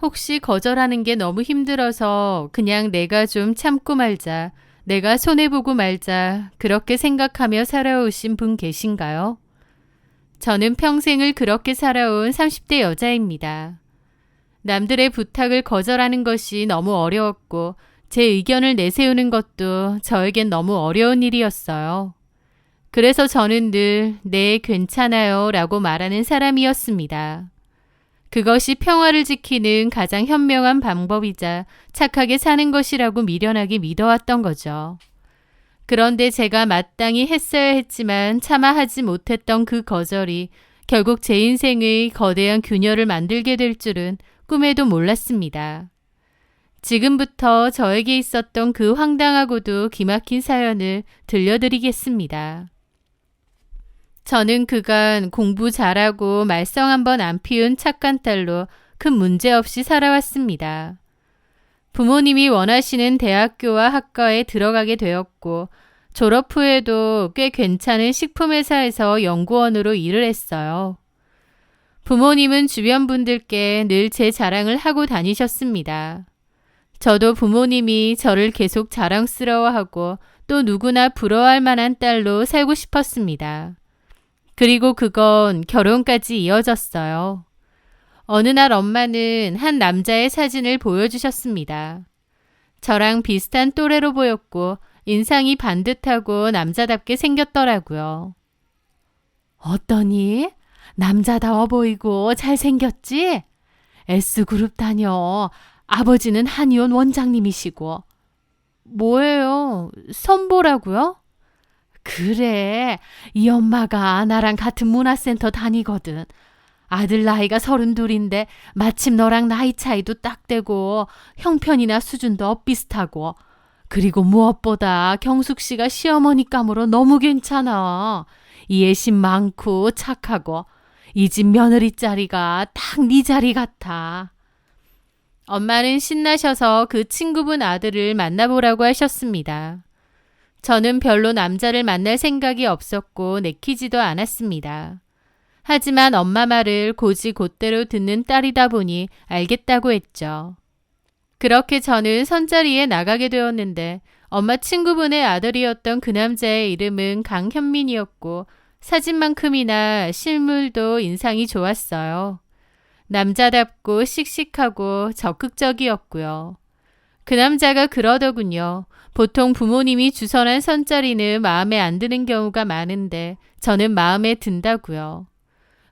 혹시 거절하는 게 너무 힘들어서 그냥 내가 좀 참고 말자, 내가 손해보고 말자, 그렇게 생각하며 살아오신 분 계신가요? 저는 평생을 그렇게 살아온 30대 여자입니다. 남들의 부탁을 거절하는 것이 너무 어려웠고 제 의견을 내세우는 것도 저에겐 너무 어려운 일이었어요. 그래서 저는 늘 네, 괜찮아요 라고 말하는 사람이었습니다. 그것이 평화를 지키는 가장 현명한 방법이자 착하게 사는 것이라고 미련하게 믿어왔던 거죠. 그런데 제가 마땅히 했어야 했지만 차마 하지 못했던 그 거절이 결국 제 인생의 거대한 균열을 만들게 될 줄은 꿈에도 몰랐습니다. 지금부터 저에게 있었던 그 황당하고도 기막힌 사연을 들려드리겠습니다. 저는 그간 공부 잘하고 말썽 한번 안 피운 착한 딸로 큰 문제 없이 살아왔습니다. 부모님이 원하시는 대학교와 학과에 들어가게 되었고 졸업 후에도 꽤 괜찮은 식품회사에서 연구원으로 일을 했어요. 부모님은 주변 분들께 늘 제 자랑을 하고 다니셨습니다. 저도 부모님이 저를 계속 자랑스러워하고 또 누구나 부러워할 만한 딸로 살고 싶었습니다. 그리고 그건 결혼까지 이어졌어요. 어느 날 엄마는 한 남자의 사진을 보여주셨습니다. 저랑 비슷한 또래로 보였고 인상이 반듯하고 남자답게 생겼더라고요. 어떠니? 남자다워 보이고 잘생겼지? S그룹 다녀. 아버지는 한의원 원장님이시고. 뭐예요? 선보라고요? 그래, 이 엄마가 나랑 같은 문화센터 다니거든. 아들 나이가 32인데 마침 너랑 나이 차이도 딱 되고 형편이나 수준도 엇비슷하고 그리고 무엇보다 경숙 씨가 시어머니감으로 너무 괜찮아. 이해심 많고 착하고 이 집 며느리 자리가 딱 네 자리 같아. 엄마는 신나셔서 그 친구분 아들을 만나보라고 하셨습니다. 저는 별로 남자를 만날 생각이 없었고 내키지도 않았습니다. 하지만 엄마 말을 곧이곧대로 듣는 딸이다 보니 알겠다고 했죠. 그렇게 저는 선자리에 나가게 되었는데 엄마 친구분의 아들이었던 그 남자의 이름은 강현민이었고 사진만큼이나 실물도 인상이 좋았어요. 남자답고 씩씩하고 적극적이었고요. 그 남자가 그러더군요. 보통 부모님이 주선한 선자리는 마음에 안 드는 경우가 많은데 저는 마음에 든다고요.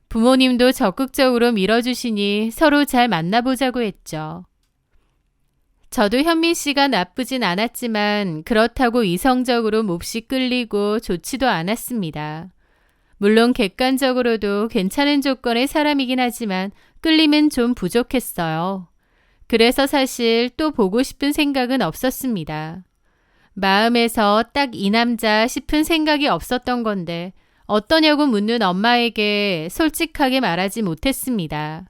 부모님도 적극적으로 밀어주시니 서로 잘 만나보자고 했죠. 저도 현민 씨가 나쁘진 않았지만 그렇다고 이성적으로 몹시 끌리고 좋지도 않았습니다. 물론 객관적으로도 괜찮은 조건의 사람이긴 하지만 끌림은 좀 부족했어요. 그래서 사실 또 보고 싶은 생각은 없었습니다. 마음에서 딱 이 남자 싶은 생각이 없었던 건데 어떠냐고 묻는 엄마에게 솔직하게 말하지 못했습니다.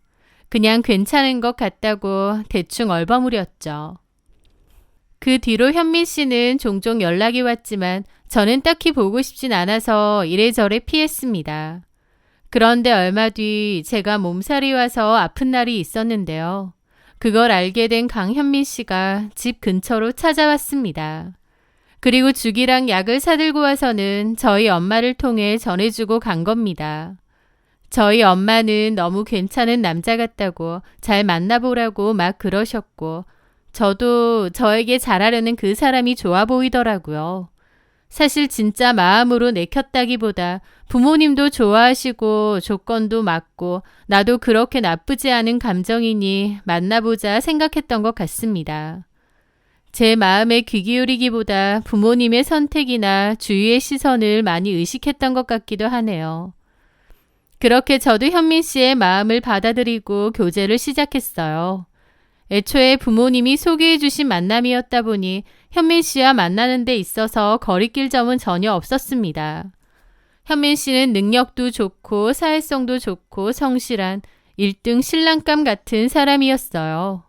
그냥 괜찮은 것 같다고 대충 얼버무렸죠. 그 뒤로 현민 씨는 종종 연락이 왔지만 저는 딱히 보고 싶진 않아서 이래저래 피했습니다. 그런데 얼마 뒤 제가 몸살이 와서 아픈 날이 있었는데요. 그걸 알게 된 강현민 씨가 집 근처로 찾아왔습니다. 그리고 죽이랑 약을 사들고 와서는 저희 엄마를 통해 전해주고 간 겁니다. 저희 엄마는 너무 괜찮은 남자 같다고 잘 만나보라고 막 그러셨고 저도 저에게 잘하려는 그 사람이 좋아 보이더라고요. 사실 진짜 마음으로 내켰다기보다 부모님도 좋아하시고 조건도 맞고 나도 그렇게 나쁘지 않은 감정이니 만나보자 생각했던 것 같습니다. 제 마음에 귀 기울이기보다 부모님의 선택이나 주위의 시선을 많이 의식했던 것 같기도 하네요. 그렇게 저도 현민 씨의 마음을 받아들이고 교제를 시작했어요. 애초에 부모님이 소개해 주신 만남이었다 보니 현민 씨와 만나는 데 있어서 거리낄 점은 전혀 없었습니다. 현민 씨는 능력도 좋고 사회성도 좋고 성실한 1등 신랑감 같은 사람이었어요.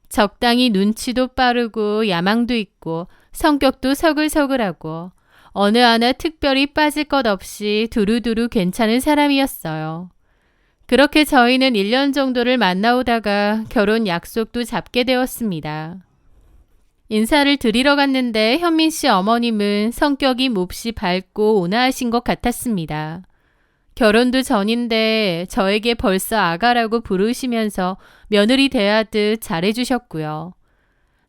적당히 눈치도 빠르고 야망도 있고 성격도 서글서글하고 어느 하나 특별히 빠질 것 없이 두루두루 괜찮은 사람이었어요. 그렇게 저희는 1년 정도를 만나오다가 결혼 약속도 잡게 되었습니다. 인사를 드리러 갔는데 현민 씨 어머님은 성격이 몹시 밝고 온화하신 것 같았습니다. 결혼도 전인데 저에게 벌써 아가라고 부르시면서 며느리 대하듯 잘해주셨고요.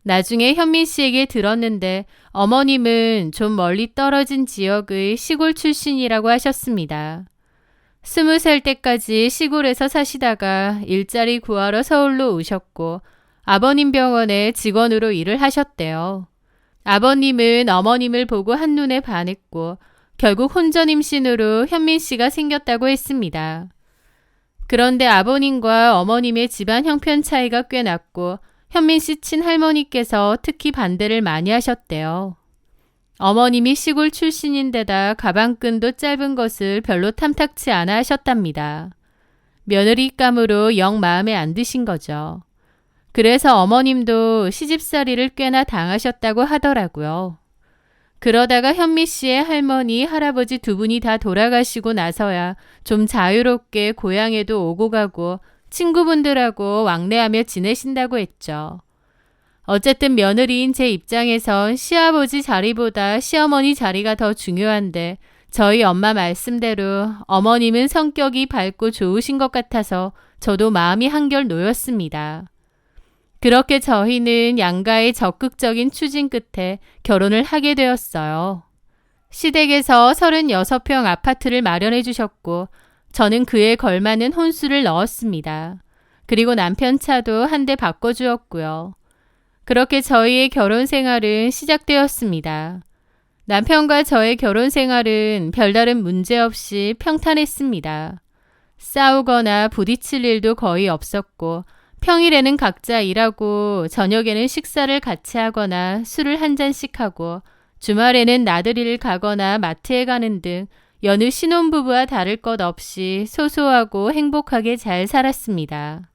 나중에 현민 씨에게 들었는데 어머님은 좀 멀리 떨어진 지역의 시골 출신이라고 하셨습니다. 20살 때까지 시골에서 사시다가 일자리 구하러 서울로 오셨고 아버님 병원에 직원으로 일을 하셨대요. 아버님은 어머님을 보고 한눈에 반했고 결국 혼전 임신으로 현민 씨가 생겼다고 했습니다. 그런데 아버님과 어머님의 집안 형편 차이가 꽤 났고 현민 씨 친할머니께서 특히 반대를 많이 하셨대요. 어머님이 시골 출신인데다 가방끈도 짧은 것을 별로 탐탁치 않아 하셨답니다. 며느리감으로 영 마음에 안 드신 거죠. 그래서 어머님도 시집살이를 꽤나 당하셨다고 하더라고요. 그러다가 현미 씨의 할머니, 할아버지 두 분이 다 돌아가시고 나서야 좀 자유롭게 고향에도 오고 가고 친구분들하고 왕래하며 지내신다고 했죠. 어쨌든 며느리인 제 입장에선 시아버지 자리보다 시어머니 자리가 더 중요한데 저희 엄마 말씀대로 어머님은 성격이 밝고 좋으신 것 같아서 저도 마음이 한결 놓였습니다. 그렇게 저희는 양가의 적극적인 추진 끝에 결혼을 하게 되었어요. 시댁에서 36평 아파트를 마련해 주셨고 저는 그에 걸맞는 혼수를 넣었습니다. 그리고 남편 차도 한 대 바꿔주었고요. 그렇게 저희의 결혼 생활은 시작되었습니다. 남편과 저의 결혼 생활은 별다른 문제 없이 평탄했습니다. 싸우거나 부딪힐 일도 거의 없었고 평일에는 각자 일하고 저녁에는 식사를 같이 하거나 술을 한 잔씩 하고 주말에는 나들이를 가거나 마트에 가는 등 여느 신혼부부와 다를 것 없이 소소하고 행복하게 잘 살았습니다.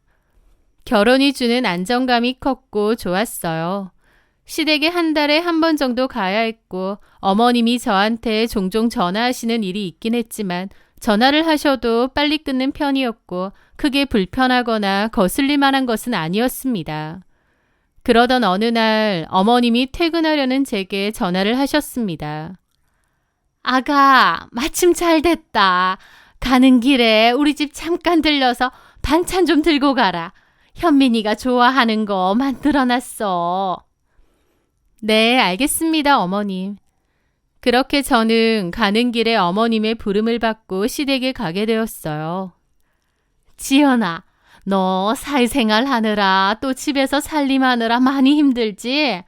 결혼이 주는 안정감이 컸고 좋았어요. 시댁에 한 달에 한 번 정도 가야 했고 어머님이 저한테 종종 전화하시는 일이 있긴 했지만 전화를 하셔도 빨리 끊는 편이었고 크게 불편하거나 거슬릴 만한 것은 아니었습니다. 그러던 어느 날 어머님이 퇴근하려는 제게 전화를 하셨습니다. 아가, 마침 잘 됐다. 가는 길에 우리 집 잠깐 들려서 반찬 좀 들고 가라. 현민이가 좋아하는 거 만들어놨어. 네, 알겠습니다, 어머님. 그렇게 저는 가는 길에 어머님의 부름을 받고 시댁에 가게 되었어요. 지연아, 너 사회생활 하느라 또 집에서 살림하느라 많이 힘들지?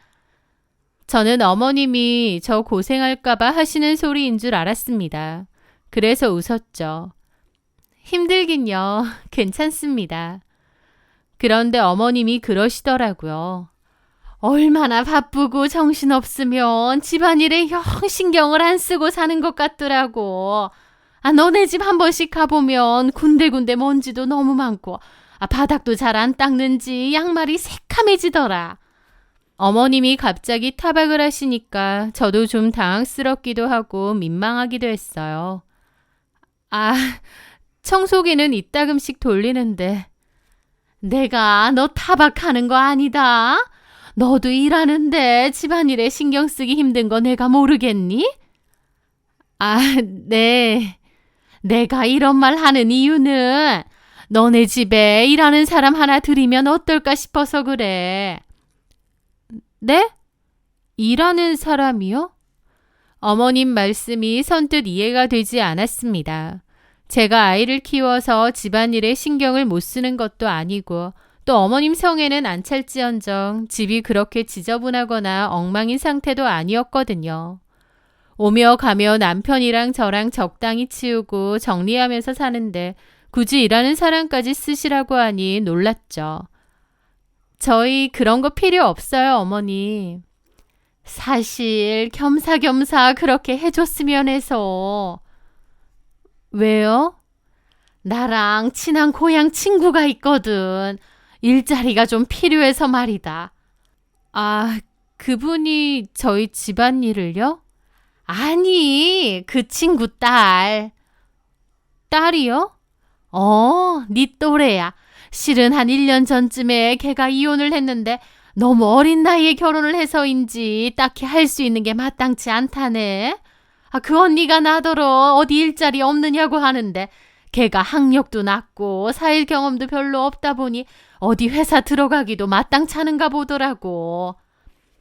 저는 어머님이 저 고생할까봐 하시는 소리인 줄 알았습니다. 그래서 웃었죠. 힘들긴요. 괜찮습니다. 그런데 어머님이 그러시더라고요. 얼마나 바쁘고 정신없으면 집안일에 영 신경을 안 쓰고 사는 것 같더라고. 너네 집 한 번씩 가보면 군데군데 먼지도 너무 많고 바닥도 잘 안 닦는지 양말이 새카매지더라. 어머님이 갑자기 타박을 하시니까 저도 좀 당황스럽기도 하고 민망하기도 했어요. 청소기는 이따금씩 돌리는데. 내가 너 타박하는 거 아니다. 너도 일하는데 집안일에 신경 쓰기 힘든 거 내가 모르겠니? 네. 내가 이런 말 하는 이유는 너네 집에 일하는 사람 하나 들이면 어떨까 싶어서 그래. 네? 일하는 사람이요? 어머님 말씀이 선뜻 이해가 되지 않았습니다. 제가 아이를 키워서 집안일에 신경을 못 쓰는 것도 아니고 또 어머님 성에는 안 찰지언정 집이 그렇게 지저분하거나 엉망인 상태도 아니었거든요. 오며 가며 남편이랑 저랑 적당히 치우고 정리하면서 사는데 굳이 일하는 사람까지 쓰시라고 하니 놀랐죠. 저희 그런 거 필요 없어요, 어머니. 사실 겸사겸사 그렇게 해줬으면 해서. 왜요? 나랑 친한 고향 친구가 있거든. 일자리가 좀 필요해서 말이다. 그분이 저희 집안일을요? 아니, 그 친구 딸. 딸이요? 네 또래야. 실은 한 1년 전쯤에 걔가 이혼을 했는데 너무 어린 나이에 결혼을 해서인지 딱히 할 수 있는 게 마땅치 않다네. 그 언니가 나더러 어디 일자리 없느냐고 하는데 걔가 학력도 낮고 사일 경험도 별로 없다 보니 어디 회사 들어가기도 마땅찮은가 보더라고.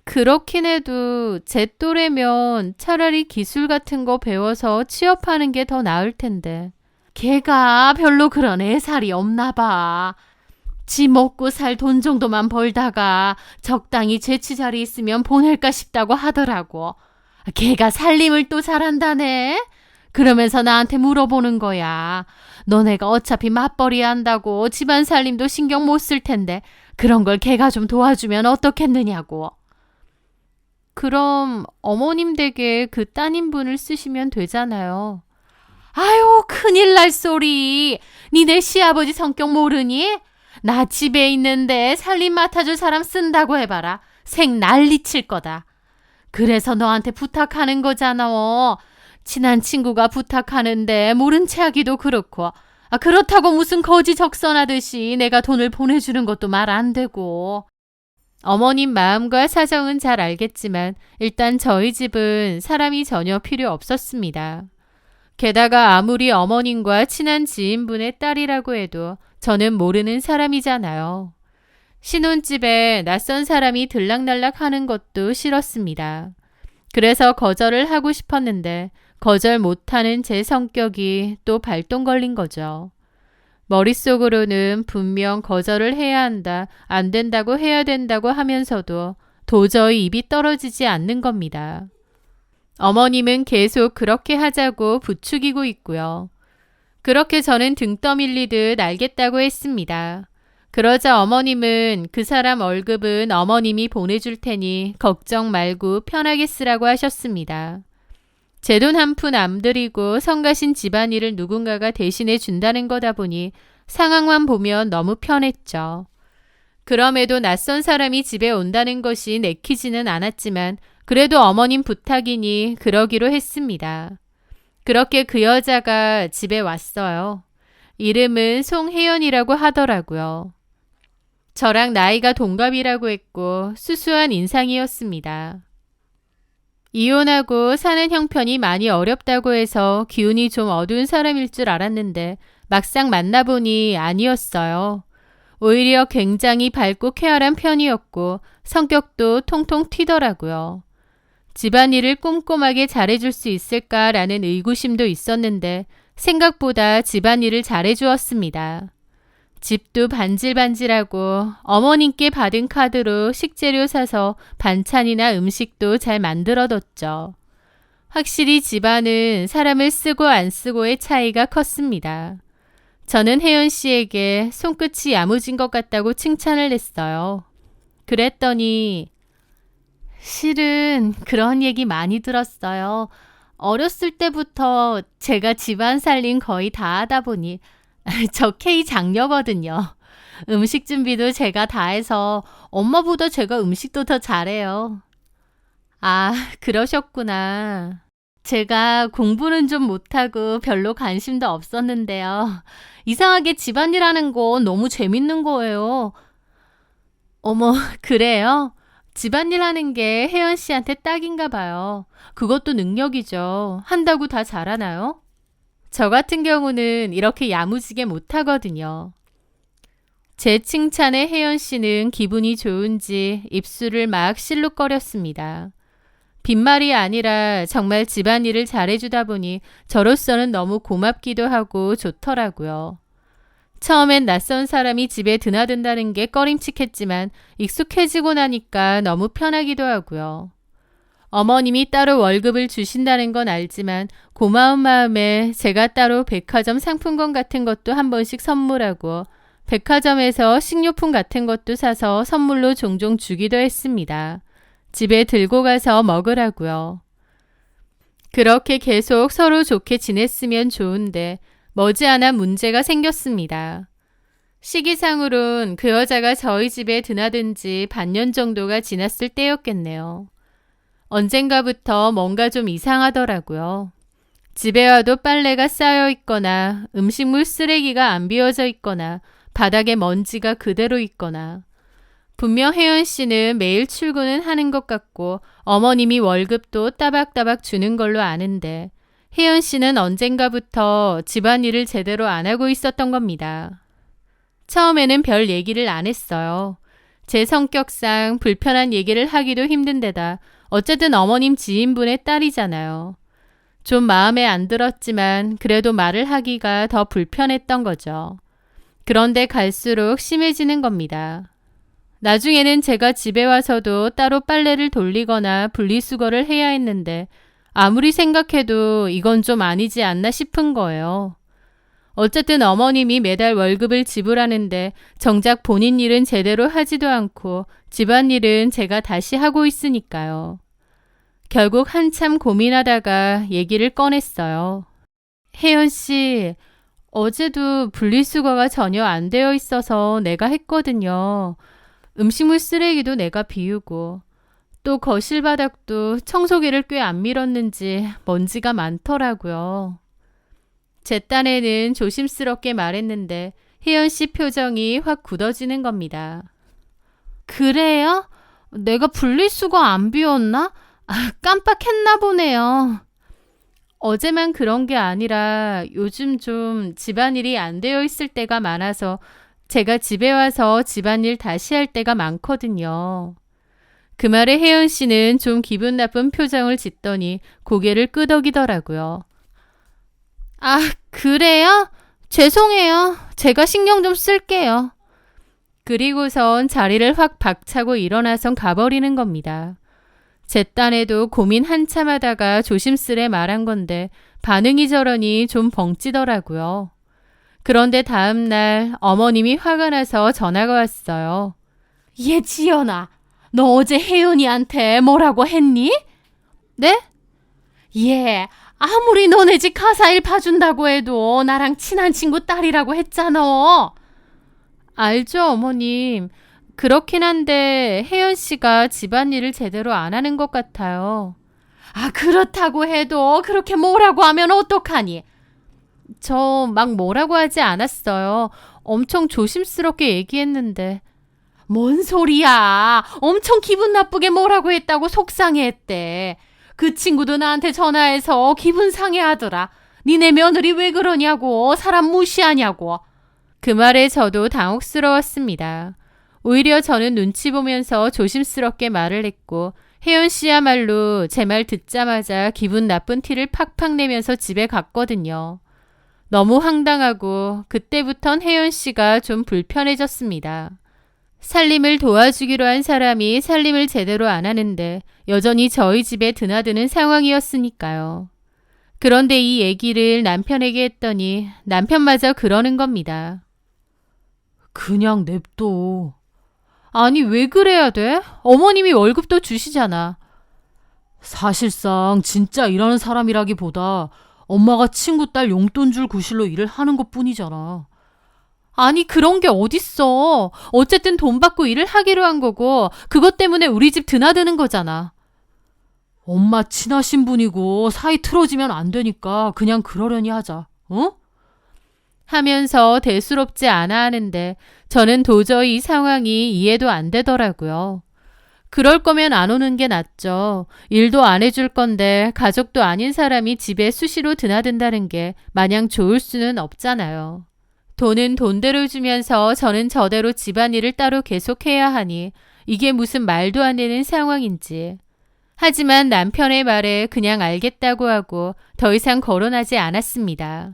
그렇긴 해도 제 또래면 차라리 기술 같은 거 배워서 취업하는 게 더 나을 텐데. 걔가 별로 그런 애살이 없나 봐. 지 먹고 살 돈 정도만 벌다가 적당히 재치 자리 있으면 보낼까 싶다고 하더라고. 걔가 살림을 또 잘한다네. 그러면서 나한테 물어보는 거야. 너네가 어차피 맞벌이 한다고 집안 살림도 신경 못 쓸 텐데 그런 걸 걔가 좀 도와주면 어떻겠느냐고. 그럼 어머님 댁에 그 따님분을 쓰시면 되잖아요. 아유, 큰일 날 소리. 니네 시아버지 성격 모르니? 나 집에 있는데 살림 맡아줄 사람 쓴다고 해봐라. 생 난리칠 거다. 그래서 너한테 부탁하는 거잖아. 친한 친구가 부탁하는데 모른 체 하기도 그렇고. 그렇다고 무슨 거지 적선하듯이 내가 돈을 보내주는 것도 말 안 되고. 어머님 마음과 사정은 잘 알겠지만 일단 저희 집은 사람이 전혀 필요 없었습니다. 게다가 아무리 어머님과 친한 지인분의 딸이라고 해도 저는 모르는 사람이잖아요. 신혼집에 낯선 사람이 들락날락 하는 것도 싫었습니다. 그래서 거절을 하고 싶었는데 거절 못하는 제 성격이 또 발동 걸린 거죠. 머릿속으로는 분명 거절을 해야 한다, 안 된다고 해야 된다고 하면서도 도저히 입이 떨어지지 않는 겁니다. 어머님은 계속 그렇게 하자고 부추기고 있고요. 그렇게 저는 등 떠밀리듯 알겠다고 했습니다. 그러자 어머님은 그 사람 월급은 어머님이 보내줄 테니 걱정 말고 편하게 쓰라고 하셨습니다. 제 돈 한 푼 안 들이고 성가신 집안일을 누군가가 대신해 준다는 거다 보니 상황만 보면 너무 편했죠. 그럼에도 낯선 사람이 집에 온다는 것이 내키지는 않았지만 그래도 어머님 부탁이니 그러기로 했습니다. 그렇게 그 여자가 집에 왔어요. 이름은 송혜연이라고 하더라고요. 저랑 나이가 동갑이라고 했고 수수한 인상이었습니다. 이혼하고 사는 형편이 많이 어렵다고 해서 기운이 좀 어두운 사람일 줄 알았는데 막상 만나보니 아니었어요. 오히려 굉장히 밝고 쾌활한 편이었고 성격도 통통 튀더라고요. 집안일을 꼼꼼하게 잘해줄 수 있을까라는 의구심도 있었는데 생각보다 집안일을 잘해주었습니다. 집도 반질반질하고 어머님께 받은 카드로 식재료 사서 반찬이나 음식도 잘 만들어뒀죠. 확실히 집안은 사람을 쓰고 안 쓰고의 차이가 컸습니다. 저는 혜연 씨에게 손끝이 야무진 것 같다고 칭찬을 했어요. 그랬더니 실은 그런 얘기 많이 들었어요. 어렸을 때부터 제가 집안 살림 거의 다 하다 보니 저 K 장녀거든요. 음식 준비도 제가 다 해서 엄마보다 제가 음식도 더 잘해요. 아, 그러셨구나. 제가 공부는 좀 못하고 별로 관심도 없었는데요. 이상하게 집안일 하는 거 너무 재밌는 거예요. 어머, 그래요? 집안일 하는 게 혜연 씨한테 딱인가 봐요. 그것도 능력이죠. 한다고 다 잘하나요? 저 같은 경우는 이렇게 야무지게 못하거든요. 제 칭찬에 혜연 씨는 기분이 좋은지 입술을 막 실룩거렸습니다. 빈말이 아니라 정말 집안일을 잘해주다 보니 저로서는 너무 고맙기도 하고 좋더라고요. 처음엔 낯선 사람이 집에 드나든다는 게 꺼림칙했지만 익숙해지고 나니까 너무 편하기도 하고요. 어머님이 따로 월급을 주신다는 건 알지만 고마운 마음에 제가 따로 백화점 상품권 같은 것도 한 번씩 선물하고 백화점에서 식료품 같은 것도 사서 선물로 종종 주기도 했습니다. 집에 들고 가서 먹으라고요. 그렇게 계속 서로 좋게 지냈으면 좋은데 머지않아 문제가 생겼습니다. 시기상으론 그 여자가 저희 집에 드나든 지 반년 정도가 지났을 때였겠네요. 언젠가부터 뭔가 좀 이상하더라고요. 집에 와도 빨래가 쌓여 있거나 음식물 쓰레기가 안 비워져 있거나 바닥에 먼지가 그대로 있거나 분명 혜연 씨는 매일 출근은 하는 것 같고 어머님이 월급도 따박따박 주는 걸로 아는데 혜연 씨는 언젠가부터 집안일을 제대로 안 하고 있었던 겁니다. 처음에는 별 얘기를 안 했어요. 제 성격상 불편한 얘기를 하기도 힘든 데다 어쨌든 어머님 지인분의 딸이잖아요. 좀 마음에 안 들었지만 그래도 말을 하기가 더 불편했던 거죠. 그런데 갈수록 심해지는 겁니다. 나중에는 제가 집에 와서도 따로 빨래를 돌리거나 분리수거를 해야 했는데 아무리 생각해도 이건 좀 아니지 않나 싶은 거예요. 어쨌든 어머님이 매달 월급을 지불하는데 정작 본인 일은 제대로 하지도 않고 집안일은 제가 다시 하고 있으니까요. 결국 한참 고민하다가 얘기를 꺼냈어요. 혜연 씨, 어제도 분리수거가 전혀 안 되어 있어서 내가 했거든요. 음식물 쓰레기도 내가 비우고 또 거실 바닥도 청소기를 꽤 안 밀었는지 먼지가 많더라고요. 제 딴에는 조심스럽게 말했는데 혜연 씨 표정이 확 굳어지는 겁니다. 그래요? 내가 분리수거 안 비웠나? 깜빡했나 보네요. 어제만 그런 게 아니라 요즘 좀 집안일이 안 되어 있을 때가 많아서 제가 집에 와서 집안일 다시 할 때가 많거든요. 그 말에 혜연 씨는 좀 기분 나쁜 표정을 짓더니 고개를 끄덕이더라고요. 아, 그래요? 죄송해요. 제가 신경 좀 쓸게요. 그리고선 자리를 확 박차고 일어나선 가버리는 겁니다. 제 딴에도 고민 한참 하다가 조심스레 말한 건데 반응이 저러니 좀 벙찌더라고요. 그런데 다음날 어머님이 화가 나서 전화가 왔어요. 얘 지연아, 너 어제 혜연이한테 뭐라고 했니? 네? 얘 아무리 너네 집 가사일 봐준다고 해도 나랑 친한 친구 딸이라고 했잖아. 알죠, 어머님. 그렇긴 한데 혜연 씨가 집안일을 제대로 안 하는 것 같아요. 아, 그렇다고 해도 그렇게 뭐라고 하면 어떡하니? 저 막 뭐라고 하지 않았어요. 엄청 조심스럽게 얘기했는데. 뭔 소리야. 엄청 기분 나쁘게 뭐라고 했다고 속상해했대. 그 친구도 나한테 전화해서 기분 상해하더라. 니네 며느리 왜 그러냐고. 사람 무시하냐고. 그 말에 저도 당혹스러웠습니다. 오히려 저는 눈치 보면서 조심스럽게 말을 했고 혜연 씨야말로 제 말 듣자마자 기분 나쁜 티를 팍팍 내면서 집에 갔거든요. 너무 황당하고 그때부턴 혜연 씨가 좀 불편해졌습니다. 살림을 도와주기로 한 사람이 살림을 제대로 안 하는데 여전히 저희 집에 드나드는 상황이었으니까요. 그런데 이 얘기를 남편에게 했더니 남편마저 그러는 겁니다. 그냥 냅둬. 아니, 왜 그래야 돼? 어머님이 월급도 주시잖아. 사실상 진짜 일하는 사람이라기보다 엄마가 친구 딸 용돈 줄 구실로 일을 하는 것뿐이잖아. 아니, 그런 게 어딨어. 어쨌든 돈 받고 일을 하기로 한 거고 그것 때문에 우리 집 드나드는 거잖아. 엄마 친하신 분이고 사이 틀어지면 안 되니까 그냥 그러려니 하자. 어? 하면서 대수롭지 않아 하는데 저는 도저히 이 상황이 이해도 안 되더라고요. 그럴 거면 안 오는 게 낫죠. 일도 안 해줄 건데 가족도 아닌 사람이 집에 수시로 드나든다는 게 마냥 좋을 수는 없잖아요. 돈은 돈대로 주면서 저는 저대로 집안일을 따로 계속해야 하니 이게 무슨 말도 안 되는 상황인지. 하지만 남편의 말에 그냥 알겠다고 하고 더 이상 거론하지 않았습니다.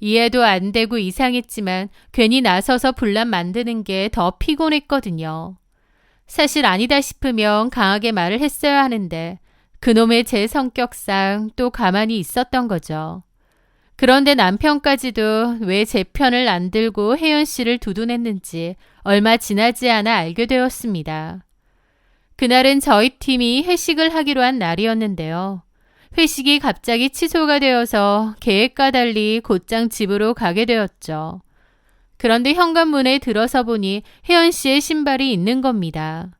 이해도 안 되고 이상했지만 괜히 나서서 분란 만드는 게 더 피곤했거든요. 사실 아니다 싶으면 강하게 말을 했어야 하는데 그놈의 제 성격상 또 가만히 있었던 거죠. 그런데 남편까지도 왜 제 편을 안 들고 혜연 씨를 두둔했는지 얼마 지나지 않아 알게 되었습니다. 그날은 저희 팀이 회식을 하기로 한 날이었는데요. 회식이 갑자기 취소가 되어서 계획과 달리 곧장 집으로 가게 되었죠. 그런데 현관문에 들어서 보니 혜연 씨의 신발이 있는 겁니다.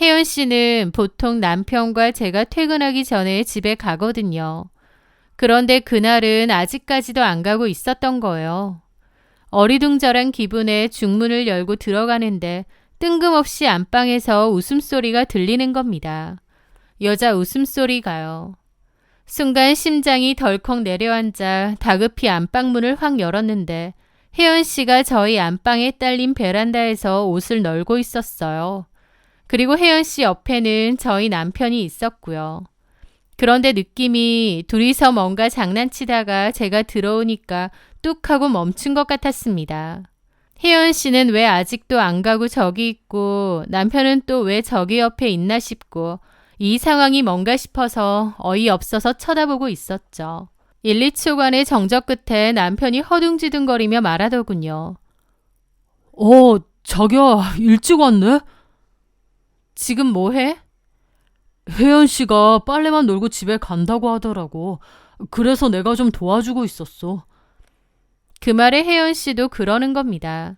혜연 씨는 보통 남편과 제가 퇴근하기 전에 집에 가거든요. 그런데 그날은 아직까지도 안 가고 있었던 거예요. 어리둥절한 기분에 중문을 열고 들어가는데 뜬금없이 안방에서 웃음소리가 들리는 겁니다. 여자 웃음소리가요. 순간 심장이 덜컥 내려앉아 다급히 안방문을 확 열었는데 혜연 씨가 저희 안방에 딸린 베란다에서 옷을 널고 있었어요. 그리고 혜연 씨 옆에는 저희 남편이 있었고요. 그런데 느낌이 둘이서 뭔가 장난치다가 제가 들어오니까 뚝 하고 멈춘 것 같았습니다. 혜연 씨는 왜 아직도 안 가고 저기 있고 남편은 또 왜 저기 옆에 있나 싶고 이 상황이 뭔가 싶어서 어이없어서 쳐다보고 있었죠. 1, 2초간의 정적 끝에 남편이 허둥지둥거리며 말하더군요. 자기야, 일찍 왔네? 지금 뭐해? 혜연 씨가 빨래만 널고 집에 간다고 하더라고. 그래서 내가 좀 도와주고 있었어. 그 말에 혜연 씨도 그러는 겁니다.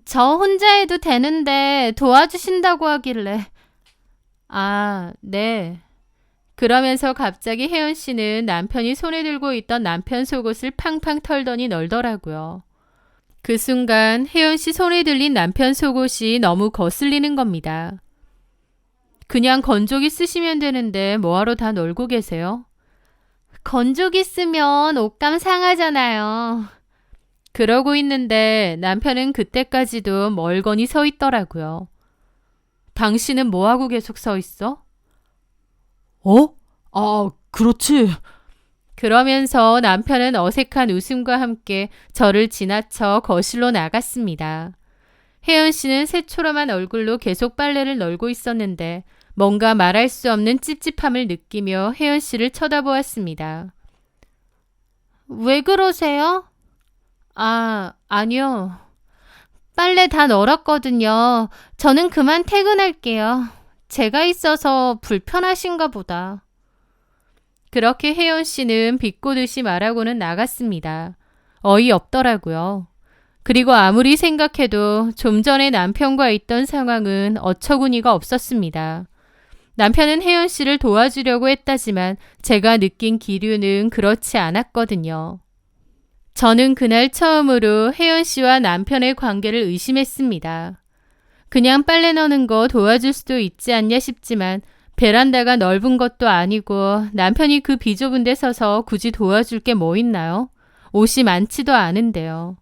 저 혼자 해도 되는데 도와주신다고 하길래. 아, 네. 그러면서 갑자기 혜연 씨는 남편이 손에 들고 있던 남편 속옷을 팡팡 털더니 널더라고요. 그 순간 혜연 씨 손에 들린 남편 속옷이 너무 거슬리는 겁니다. 그냥 건조기 쓰시면 되는데 뭐하러 다 널고 계세요? 건조기 쓰면 옷감 상하잖아요. 그러고 있는데 남편은 그때까지도 멀거니 서 있더라고요. 당신은 뭐하고 계속 서 있어? 그렇지. 그러면서 남편은 어색한 웃음과 함께 저를 지나쳐 거실로 나갔습니다. 혜연 씨는 새초롬한 얼굴로 계속 빨래를 널고 있었는데 뭔가 말할 수 없는 찝찝함을 느끼며 혜연 씨를 쳐다보았습니다. 왜 그러세요? 아니요. 빨래 다 널었거든요. 저는 그만 퇴근할게요. 제가 있어서 불편하신가 보다. 그렇게 혜연 씨는 비꼬듯이 말하고는 나갔습니다. 어이없더라고요. 그리고 아무리 생각해도 좀 전에 남편과 있던 상황은 어처구니가 없었습니다. 남편은 혜연 씨를 도와주려고 했다지만 제가 느낀 기류는 그렇지 않았거든요. 저는 그날 처음으로 혜연 씨와 남편의 관계를 의심했습니다. 그냥 빨래 넣는 거 도와줄 수도 있지 않냐 싶지만 베란다가 넓은 것도 아니고 남편이 그 비좁은 데 서서 굳이 도와줄 게 뭐 있나요? 옷이 많지도 않은데요.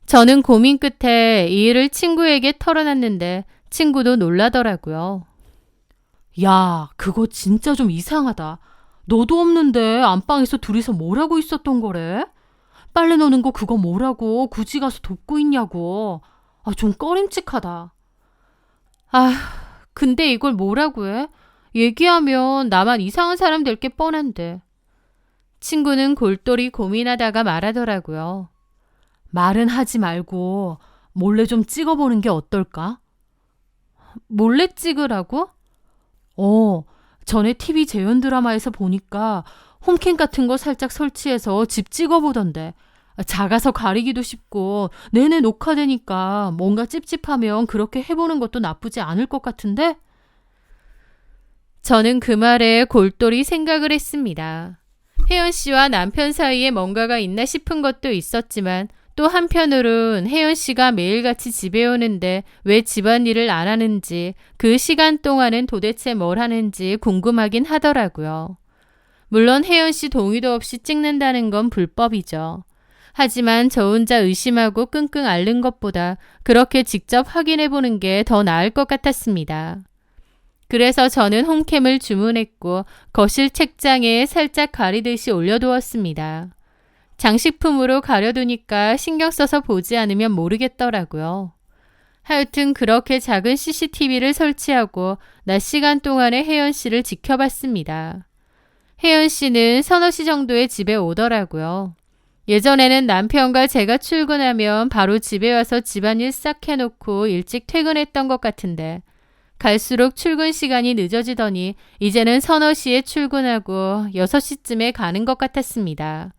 저는 고민 끝에 이 일을 친구에게 털어놨는데 친구도 놀라더라고요. 야, 그거 진짜 좀 이상하다. 너도 없는데 안방에서 둘이서 뭘 하고 있었던 거래? 빨래 넣는 거 그거 뭐라고 굳이 가서 돕고 있냐고. 좀 꺼림칙하다. 근데 이걸 뭐라고 해? 얘기하면 나만 이상한 사람 될 게 뻔한데. 친구는 골똘히 고민하다가 말하더라고요. 말은 하지 말고 몰래 좀 찍어보는 게 어떨까? 몰래 찍으라고? 전에 TV 재연 드라마에서 보니까 홈캠 같은 거 살짝 설치해서 집 찍어보던데. 작아서 가리기도 쉽고 내내 녹화되니까 뭔가 찝찝하면 그렇게 해보는 것도 나쁘지 않을 것 같은데? 저는 그 말에 골똘히 생각을 했습니다. 혜연 씨와 남편 사이에 뭔가가 있나 싶은 것도 있었지만 또 한편으론 혜연 씨가 매일같이 집에 오는데 왜 집안일을 안 하는지 그 시간 동안은 도대체 뭘 하는지 궁금하긴 하더라고요. 물론 혜연 씨 동의도 없이 찍는다는 건 불법이죠. 하지만 저 혼자 의심하고 끙끙 앓는 것보다 그렇게 직접 확인해 보는 게 더 나을 것 같았습니다. 그래서 저는 홈캠을 주문했고 거실 책장에 살짝 가리듯이 올려두었습니다. 장식품으로 가려두니까 신경 써서 보지 않으면 모르겠더라고요. 하여튼 그렇게 작은 CCTV를 설치하고 낮 시간 동안에 혜연 씨를 지켜봤습니다. 혜연 씨는 서너 시 정도에 집에 오더라고요. 예전에는 남편과 제가 출근하면 바로 집에 와서 집안일 싹 해놓고 일찍 퇴근했던 것 같은데 갈수록 출근 시간이 늦어지더니 이제는 서너 시에 출근하고 6시쯤에 가는 것 같았습니다.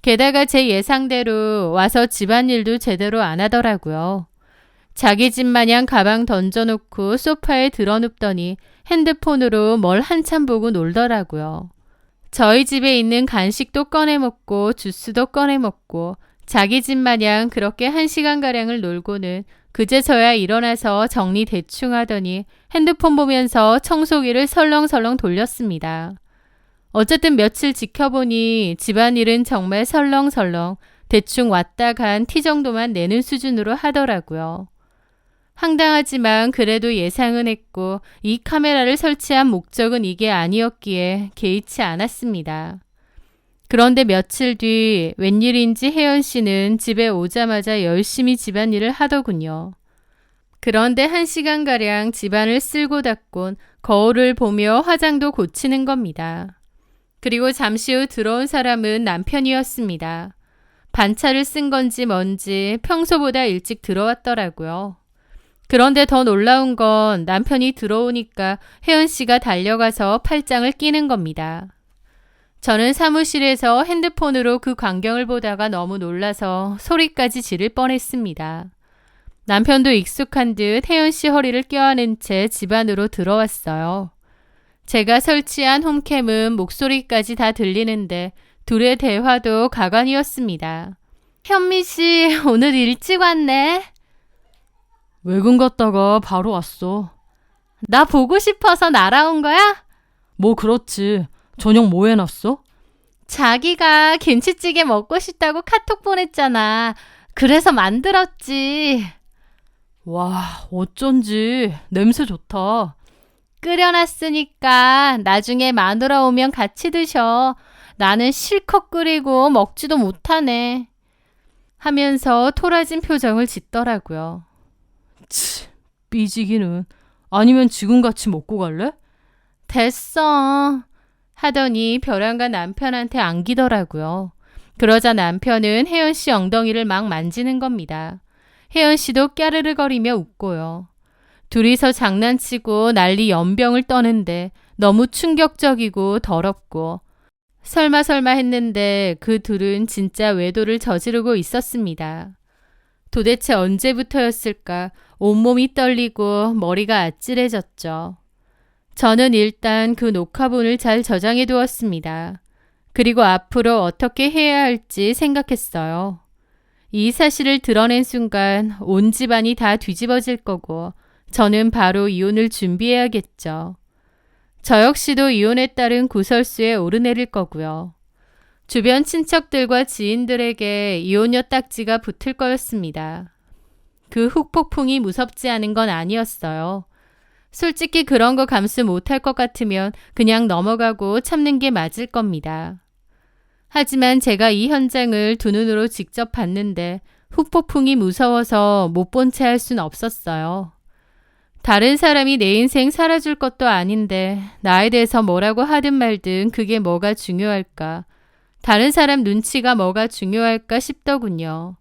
게다가 제 예상대로 와서 집안일도 제대로 안 하더라고요. 자기 집 마냥 가방 던져놓고 소파에 드러눕더니 핸드폰으로 뭘 한참 보고 놀더라고요. 저희 집에 있는 간식도 꺼내 먹고 주스도 꺼내 먹고 자기 집 마냥 그렇게 1시간가량을 놀고는 그제서야 일어나서 정리 대충 하더니 핸드폰 보면서 청소기를 설렁설렁 돌렸습니다. 어쨌든 며칠 지켜보니 집안일은 정말 설렁설렁 대충 왔다 간 티 정도만 내는 수준으로 하더라고요. 황당하지만 그래도 예상은 했고 이 카메라를 설치한 목적은 이게 아니었기에 개의치 않았습니다. 그런데 며칠 뒤 웬일인지 혜연 씨는 집에 오자마자 열심히 집안일을 하더군요. 그런데 1시간가량 집안을 쓸고 닦곤 거울을 보며 화장도 고치는 겁니다. 그리고 잠시 후 들어온 사람은 남편이었습니다. 반차를 쓴 건지 뭔지 평소보다 일찍 들어왔더라고요. 그런데 더 놀라운 건 남편이 들어오니까 혜연 씨가 달려가서 팔짱을 끼는 겁니다. 저는 사무실에서 핸드폰으로 그 광경을 보다가 너무 놀라서 소리까지 지를 뻔했습니다. 남편도 익숙한 듯 혜연 씨 허리를 껴안은 채 집 안으로 들어왔어요. 제가 설치한 홈캠은 목소리까지 다 들리는데 둘의 대화도 가관이었습니다. 현미 씨, 오늘 일찍 왔네. 외근 갔다가 바로 왔어. 나 보고 싶어서 날아온 거야? 뭐 그렇지. 저녁 뭐 해놨어? 자기가 김치찌개 먹고 싶다고 카톡 보냈잖아. 그래서 만들었지. 와, 어쩐지 냄새 좋다. 끓여놨으니까 나중에 마누라 오면 같이 드셔. 나는 실컷 끓이고 먹지도 못하네. 하면서 토라진 표정을 짓더라고요. 치, 삐지기는. 아니면 지금 같이 먹고 갈래? 됐어. 하더니 벼랑간 남편한테 안기더라고요. 그러자 남편은 혜연 씨 엉덩이를 막 만지는 겁니다. 혜연 씨도 깨르르거리며 웃고요. 둘이서 장난치고 난리 연병을 떠는데 너무 충격적이고 더럽고 설마 했는데 그 둘은 진짜 외도를 저지르고 있었습니다. 도대체 언제부터였을까 온몸이 떨리고 머리가 아찔해졌죠. 저는 일단 그 녹화본을 잘 저장해 두었습니다. 그리고 앞으로 어떻게 해야 할지 생각했어요. 이 사실을 드러낸 순간 온 집안이 다 뒤집어질 거고 저는 바로 이혼을 준비해야겠죠. 저 역시도 이혼에 따른 구설수에 오르내릴 거고요. 주변 친척들과 지인들에게 이혼녀 딱지가 붙을 거였습니다. 그 후폭풍이 무섭지 않은 건 아니었어요. 솔직히 그런 거 감수 못할 것 같으면 그냥 넘어가고 참는 게 맞을 겁니다. 하지만 제가 이 현장을 두 눈으로 직접 봤는데 후폭풍이 무서워서 못 본 채 할 순 없었어요. 다른 사람이 내 인생 살아줄 것도 아닌데 나에 대해서 뭐라고 하든 말든 그게 뭐가 중요할까? 다른 사람 눈치가 뭐가 중요할까 싶더군요.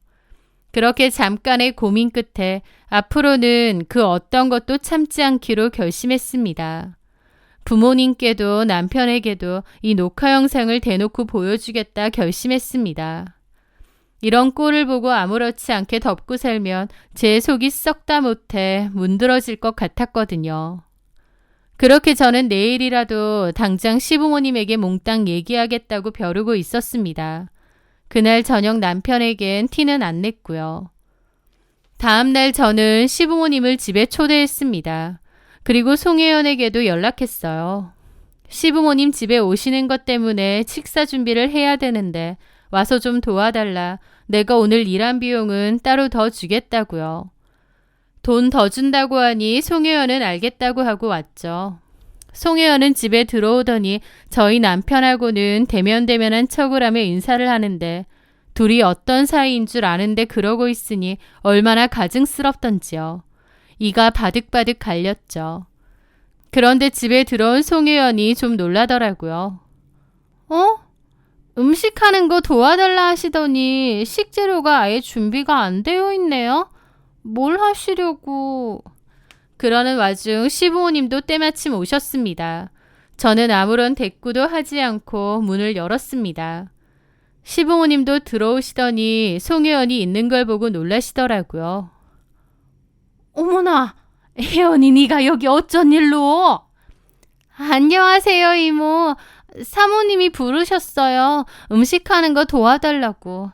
그렇게 잠깐의 고민 끝에 앞으로는 그 어떤 것도 참지 않기로 결심했습니다. 부모님께도 남편에게도 이 녹화 영상을 대놓고 보여주겠다 결심했습니다. 이런 꼴을 보고 아무렇지 않게 덮고 살면 제 속이 썩다 못해 문드러질 것 같았거든요. 그렇게 저는 내일이라도 당장 시부모님에게 몽땅 얘기하겠다고 벼르고 있었습니다. 그날 저녁 남편에겐 티는 안 냈고요. 다음날 저는 시부모님을 집에 초대했습니다. 그리고 송혜연에게도 연락했어요. 시부모님 집에 오시는 것 때문에 식사 준비를 해야 되는데 와서 좀 도와달라. 내가 오늘 일한 비용은 따로 더 주겠다고요. 돈 더 준다고 하니 송혜연은 알겠다고 하고 왔죠. 송혜연은 집에 들어오더니 저희 남편하고는 대면대면한 척을 하며 인사를 하는데 둘이 어떤 사이인 줄 아는데 그러고 있으니 얼마나 가증스럽던지요. 이가 바득바득 갈렸죠. 그런데 집에 들어온 송혜연이 좀 놀라더라고요. 음식하는 거 도와달라 하시더니 식재료가 아예 준비가 안 되어 있네요. 뭘 하시려고. 그러는 와중 시부모님도 때마침 오셨습니다. 저는 아무런 대꾸도 하지 않고 문을 열었습니다. 시부모님도 들어오시더니 송혜연이 있는 걸 보고 놀라시더라고요. 어머나, 혜연이 네가 여기 어쩐 일로? 안녕하세요 이모. 사모님이 부르셨어요. 음식하는 거 도와달라고.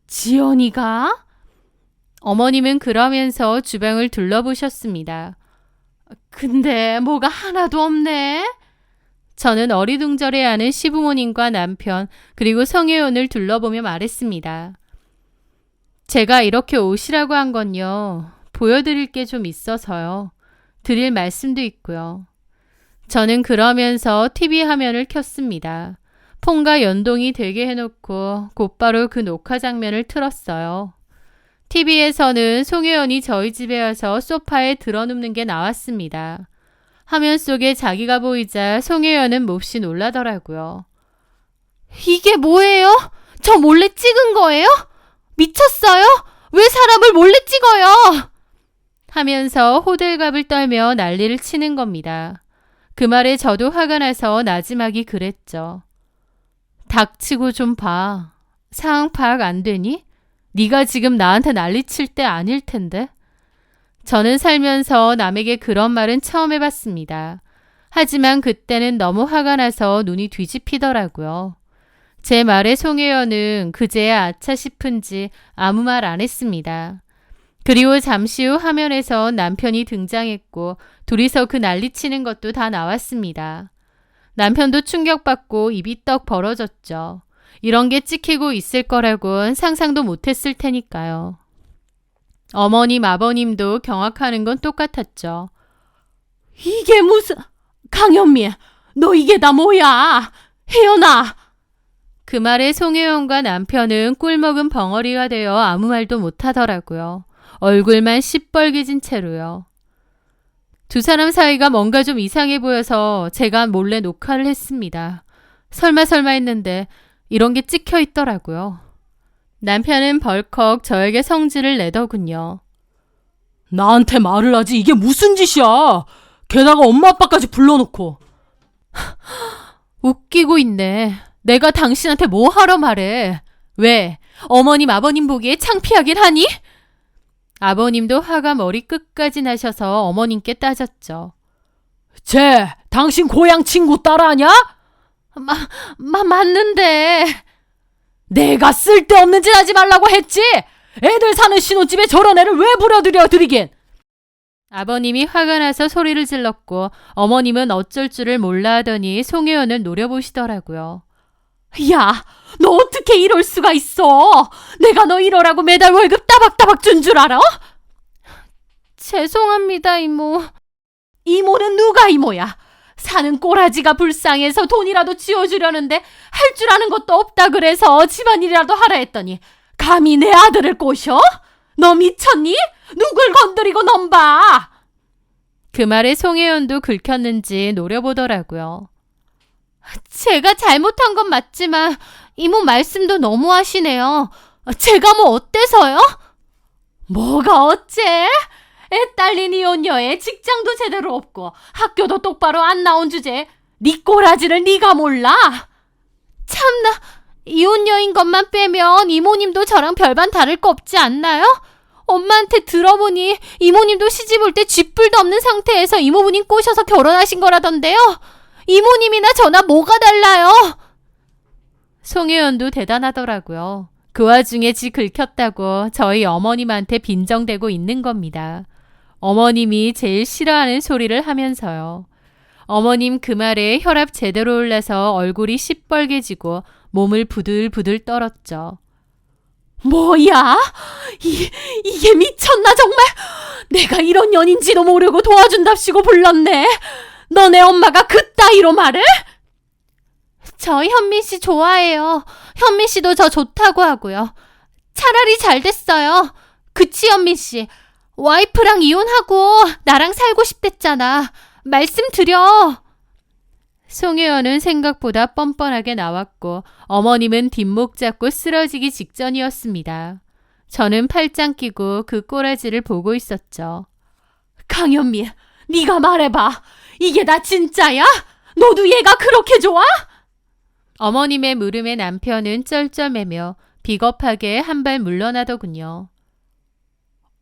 지연이가? 어머님은 그러면서 주방을 둘러보셨습니다. 근데 뭐가 하나도 없네. 저는 어리둥절해하는 시부모님과 남편 그리고 성혜원을 둘러보며 말했습니다. 제가 이렇게 오시라고 한 건요. 보여드릴 게 좀 있어서요. 드릴 말씀도 있고요. 저는 그러면서 TV 화면을 켰습니다. 폰과 연동이 되게 해놓고 곧바로 그 녹화 장면을 틀었어요. TV에서는 송혜연이 저희 집에 와서 소파에 드러눕는 게 나왔습니다. 화면 속에 자기가 보이자 송혜연은 몹시 놀라더라고요. 이게 뭐예요? 저 몰래 찍은 거예요? 미쳤어요? 왜 사람을 몰래 찍어요? 하면서 호들갑을 떨며 난리를 치는 겁니다. 그 말에 저도 화가 나서 나지막이 그랬죠. 닥치고 좀 봐. 상황 파악 안 되니? 네가 지금 나한테 난리칠 때 아닐 텐데. 저는 살면서 남에게 그런 말은 처음 해봤습니다. 하지만 그때는 너무 화가 나서 눈이 뒤집히더라고요. 제 말에 송혜연은 그제야 아차 싶은지 아무 말 안 했습니다. 그리고 잠시 후 화면에서 남편이 등장했고 둘이서 그 난리치는 것도 다 나왔습니다. 남편도 충격받고 입이 떡 벌어졌죠. 이런 게 찍히고 있을 거라곤 상상도 못했을 테니까요. 어머님, 아버님도 경악하는 건 똑같았죠. 이게 무슨... 강현미, 너 이게 다 뭐야? 혜연아! 그 말에 송혜연과 남편은 꿀먹은 벙어리가 되어 아무 말도 못하더라고요. 얼굴만 시뻘개진 채로요. 두 사람 사이가 뭔가 좀 이상해 보여서 제가 몰래 녹화를 했습니다. 설마 했는데 이런 게 찍혀 있더라고요. 남편은 벌컥 저에게 성질을 내더군요. 나한테 말을 하지 이게 무슨 짓이야. 게다가 엄마 아빠까지 불러놓고. 웃기고 있네. 내가 당신한테 뭐 하러 말해. 왜? 어머님 아버님 보기에 창피하긴 하니? 아버님도 화가 머리 끝까지 나셔서 어머님께 따졌죠. 쟤 당신 고향 친구 딸 아냐? 맞는데. 내가 쓸데없는 짓 하지 말라고 했지. 애들 사는 신혼집에 저런 애를 왜 부려들여 드리긴. 아버님이 화가 나서 소리를 질렀고 어머님은 어쩔 줄을 몰라 하더니 송혜연을 노려보시더라고요. 야, 너 어떻게 이럴 수가 있어? 내가 너 이러라고 매달 월급 따박따박 준 줄 알아? 죄송합니다, 이모. 이모는 누가 이모야? 사는 꼬라지가 불쌍해서 돈이라도 지어주려는데 할 줄 아는 것도 없다 그래서 집안일이라도 하라 했더니 감히 내 아들을 꼬셔? 너 미쳤니? 누굴 건드리고 넘봐? 그 말에 송혜연도 긁혔는지 노려보더라고요. 제가 잘못한 건 맞지만 이모 말씀도 너무 하시네요. 제가 뭐 어때서요? 뭐가 어째? 애 딸린 이혼녀에 직장도 제대로 없고 학교도 똑바로 안 나온 주제에 네 꼬라지를 네가 몰라? 참나, 이혼녀인 것만 빼면 이모님도 저랑 별반 다를 거 없지 않나요? 엄마한테 들어보니 이모님도 시집 올 때 쥐뿔도 없는 상태에서 이모부님 꼬셔서 결혼하신 거라던데요. 이모님이나 저나 뭐가 달라요? 송혜연도 대단하더라고요. 그 와중에 지 긁혔다고 저희 어머님한테 빈정대고 있는 겁니다. 어머님이 제일 싫어하는 소리를 하면서요. 어머님 그 말에 혈압 제대로 올라서 얼굴이 시뻘개지고 몸을 부들부들 떨었죠. 뭐야? 이게 미쳤나 정말? 내가 이런 년인지도 모르고 도와준답시고 불렀네. 너네 엄마가 그따위로 말을? 저 현미 씨 좋아해요. 현미 씨도 저 좋다고 하고요. 차라리 잘 됐어요. 그치 현미 씨. 와이프랑 이혼하고 나랑 살고 싶댔잖아. 말씀드려. 송혜연은 생각보다 뻔뻔하게 나왔고 어머님은 뒷목 잡고 쓰러지기 직전이었습니다. 저는 팔짱 끼고 그 꼬라지를 보고 있었죠. 강현미, 네가 말해봐. 이게 다 진짜야? 너도 얘가 그렇게 좋아? 어머님의 물음에 남편은 쩔쩔매며 비겁하게 한 발 물러나더군요.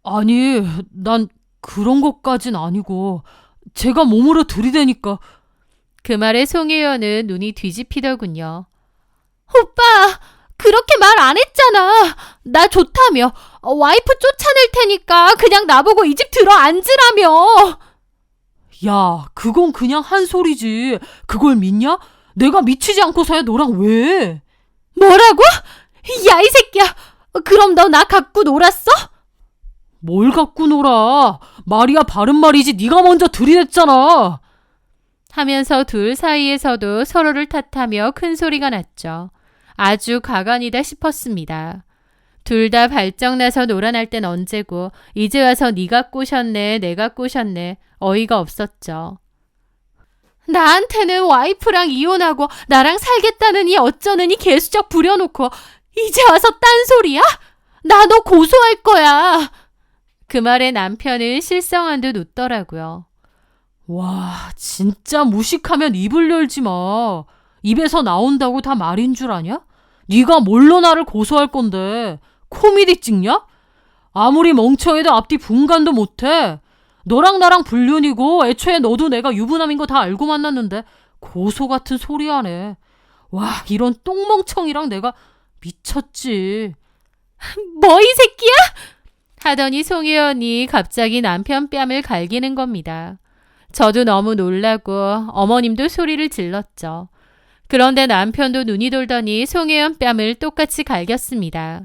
아니, 난 그런 것까진 아니고 제가 몸으로 들이대니까. 그 말에 송혜연은 눈이 뒤집히더군요. 오빠, 그렇게 말 안 했잖아. 나 좋다며. 와이프 쫓아낼 테니까 그냥 나보고 이 집 들어 앉으라며. 야, 그건 그냥 한 소리지. 그걸 믿냐? 내가 미치지 않고서야 너랑 왜? 뭐라고? 야, 이 새끼야. 그럼 너 나 갖고 놀았어? 뭘 갖고 놀아. 말이야 바른 말이지. 네가 먼저 들이댔잖아. 하면서 둘 사이에서도 서로를 탓하며 큰 소리가 났죠. 아주 가관이다 싶었습니다. 둘 다 발정나서 놀아날 땐 언제고 이제 와서 네가 꼬셨네 내가 꼬셨네 어이가 없었죠. 나한테는 와이프랑 이혼하고 나랑 살겠다느니 어쩌느니 개수작 부려놓고 이제 와서 딴소리야? 나 너 고소할 거야. 그 말에 남편은 실성한 듯 웃더라고요. 와, 진짜 무식하면 입을 열지 마. 입에서 나온다고 다 말인 줄 아냐? 네가 뭘로 나를 고소할 건데. 코미디 찍냐? 아무리 멍청해도 앞뒤 분간도 못해. 너랑 나랑 불륜이고 애초에 너도 내가 유부남인 거 다 알고 만났는데 고소 같은 소리 하네. 와, 이런 똥멍청이랑 내가 미쳤지. 뭐 이 새끼야? 하더니 송혜연이 갑자기 남편 뺨을 갈기는 겁니다. 저도 너무 놀라고 어머님도 소리를 질렀죠. 그런데 남편도 눈이 돌더니 송혜연 뺨을 똑같이 갈겼습니다.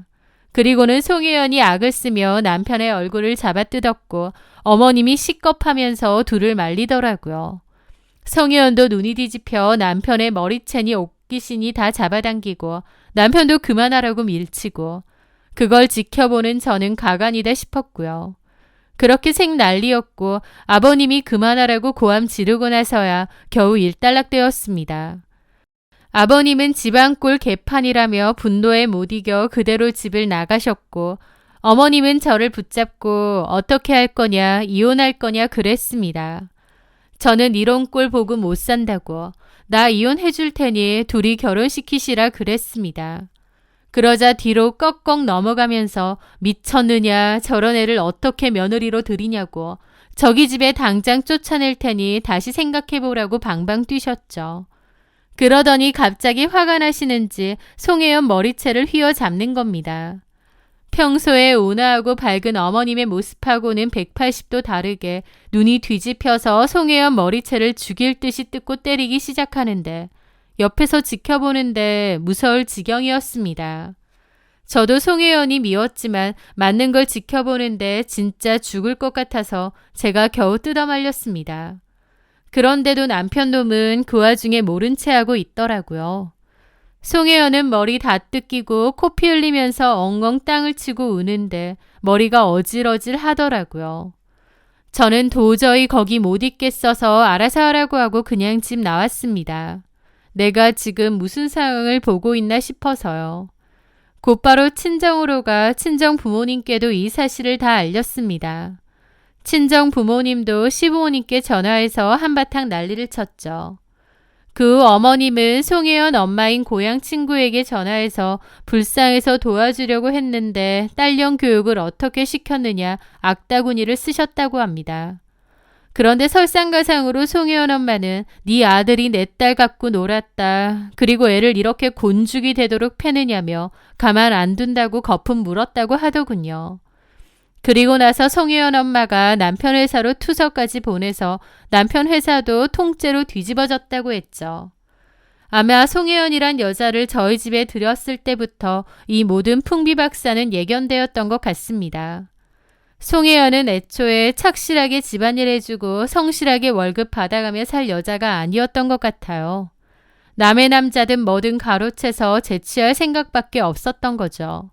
그리고는 송혜연이 악을 쓰며 남편의 얼굴을 잡아뜯었고 어머님이 시겁하면서 둘을 말리더라고요. 송혜연도 눈이 뒤집혀 남편의 머리채니 옷깃이니 다 잡아당기고 남편도 그만하라고 밀치고 그걸 지켜보는 저는 가관이다 싶었고요. 그렇게 생난리였고 아버님이 그만하라고 고함 지르고 나서야 겨우 일단락되었습니다. 아버님은 집안꼴 개판이라며 분노에 못 이겨 그대로 집을 나가셨고 어머님은 저를 붙잡고 어떻게 할 거냐 이혼할 거냐 그랬습니다. 저는 이런 꼴 보고 못 산다고 나 이혼해 줄 테니 둘이 결혼시키시라 그랬습니다. 그러자 뒤로 꺽꺽 넘어가면서 미쳤느냐 저런 애를 어떻게 며느리로 들이냐고 저기 집에 당장 쫓아낼 테니 다시 생각해보라고 방방 뛰셨죠. 그러더니 갑자기 화가 나시는지 송혜연 머리채를 휘어잡는 겁니다. 평소에 온화하고 밝은 어머님의 모습하고는 180도 다르게 눈이 뒤집혀서 송혜연 머리채를 죽일 듯이 뜯고 때리기 시작하는데 옆에서 지켜보는데 무서울 지경이었습니다. 저도 송혜연이 미웠지만 맞는 걸 지켜보는데 진짜 죽을 것 같아서 제가 겨우 뜯어말렸습니다. 그런데도 남편 놈은 그 와중에 모른 채 하고 있더라고요. 송혜연은 머리 다 뜯기고 코피 흘리면서 엉엉 땅을 치고 우는데 머리가 어질어질 하더라고요. 저는 도저히 거기 못 있겠어서 알아서 하라고 하고 그냥 집 나왔습니다. 내가 지금 무슨 상황을 보고 있나 싶어서요. 곧바로 친정으로 가 친정 부모님께도 이 사실을 다 알렸습니다. 친정 부모님도 시부모님께 전화해서 한바탕 난리를 쳤죠. 그 어머님은 송혜연 엄마인 고향 친구에게 전화해서 불쌍해서 도와주려고 했는데 딸년 교육을 어떻게 시켰느냐 악다구니를 쓰셨다고 합니다. 그런데 설상가상으로 송혜연 엄마는 네 아들이 내 딸 갖고 놀았다. 그리고 애를 이렇게 곤죽이 되도록 패느냐며 가만 안 둔다고 거품 물었다고 하더군요. 그리고 나서 송혜연 엄마가 남편 회사로 투서까지 보내서 남편 회사도 통째로 뒤집어졌다고 했죠. 아마 송혜연이란 여자를 저희 집에 들였을 때부터 이 모든 풍비박산은 예견되었던 것 같습니다. 송혜연은 애초에 착실하게 집안일 해주고 성실하게 월급 받아가며 살 여자가 아니었던 것 같아요. 남의 남자든 뭐든 가로채서 재취할 생각밖에 없었던 거죠.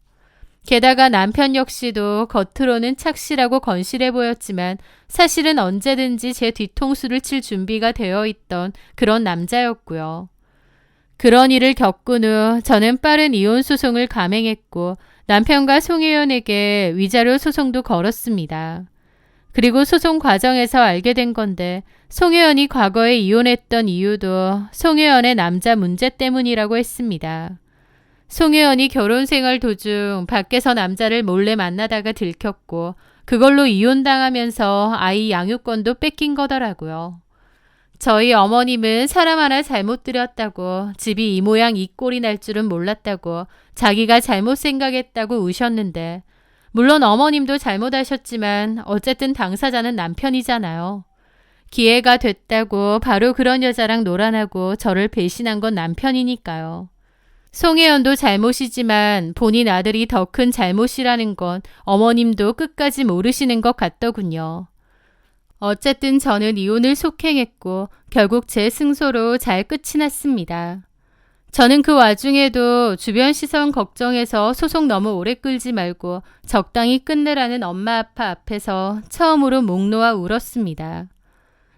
게다가 남편 역시도 겉으로는 착실하고 건실해 보였지만 사실은 언제든지 제 뒤통수를 칠 준비가 되어 있던 그런 남자였고요. 그런 일을 겪은 후 저는 빠른 이혼 소송을 감행했고 남편과 송혜연에게 위자료 소송도 걸었습니다. 그리고 소송 과정에서 알게 된 건데 송혜연이 과거에 이혼했던 이유도 송혜연의 남자 문제 때문이라고 했습니다. 송혜연이 결혼 생활 도중 밖에서 남자를 몰래 만나다가 들켰고 그걸로 이혼당하면서 아이 양육권도 뺏긴 거더라고요. 저희 어머님은 사람 하나 잘못 들였다고, 집이 이 모양 이 꼴이 날 줄은 몰랐다고, 자기가 잘못 생각했다고 우셨는데, 물론 어머님도 잘못하셨지만 어쨌든 당사자는 남편이잖아요. 기회가 됐다고 바로 그런 여자랑 놀아나고 저를 배신한 건 남편이니까요. 송혜연도 잘못이지만 본인 아들이 더 큰 잘못이라는 건 어머님도 끝까지 모르시는 것 같더군요. 어쨌든 저는 이혼을 속행했고 결국 제 승소로 잘 끝이 났습니다. 저는 그 와중에도 주변 시선 걱정해서 소송 너무 오래 끌지 말고 적당히 끝내라는 엄마 아빠 앞에서 처음으로 목 놓아 울었습니다.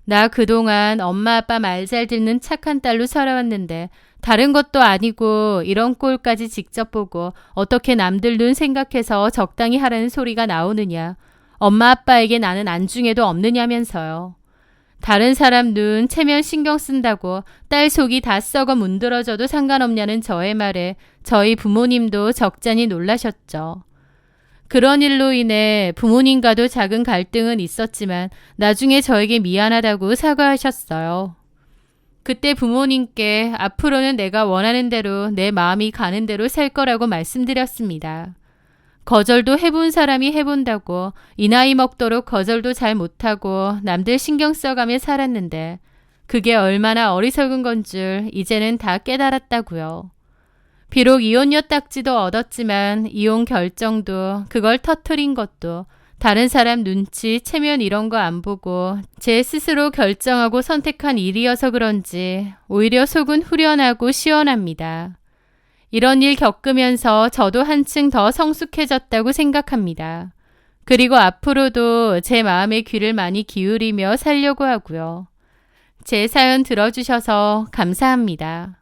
나 그동안 엄마 아빠 말 잘 듣는 착한 딸로 살아왔는데 다른 것도 아니고 이런 꼴까지 직접 보고 어떻게 남들 눈 생각해서 적당히 하라는 소리가 나오느냐. 엄마 아빠에게 나는 안중에도 없느냐면서요. 다른 사람 눈 체면 신경 쓴다고 딸 속이 다 썩어 문드러져도 상관없냐는 저의 말에 저희 부모님도 적잖이 놀라셨죠. 그런 일로 인해 부모님과도 작은 갈등은 있었지만 나중에 저에게 미안하다고 사과하셨어요. 그때 부모님께 앞으로는 내가 원하는 대로 내 마음이 가는 대로 살 거라고 말씀드렸습니다. 거절도 해본 사람이 해본다고 이 나이 먹도록 거절도 잘 못하고 남들 신경 써가며 살았는데 그게 얼마나 어리석은 건 줄 이제는 다 깨달았다고요. 비록 이혼녀 딱지도 얻었지만 이혼 결정도 그걸 터트린 것도 다른 사람 눈치, 체면 이런 거 안 보고 제 스스로 결정하고 선택한 일이어서 그런지 오히려 속은 후련하고 시원합니다. 이런 일 겪으면서 저도 한층 더 성숙해졌다고 생각합니다. 그리고 앞으로도 제 마음의 귀를 많이 기울이며 살려고 하고요. 제 사연 들어주셔서 감사합니다.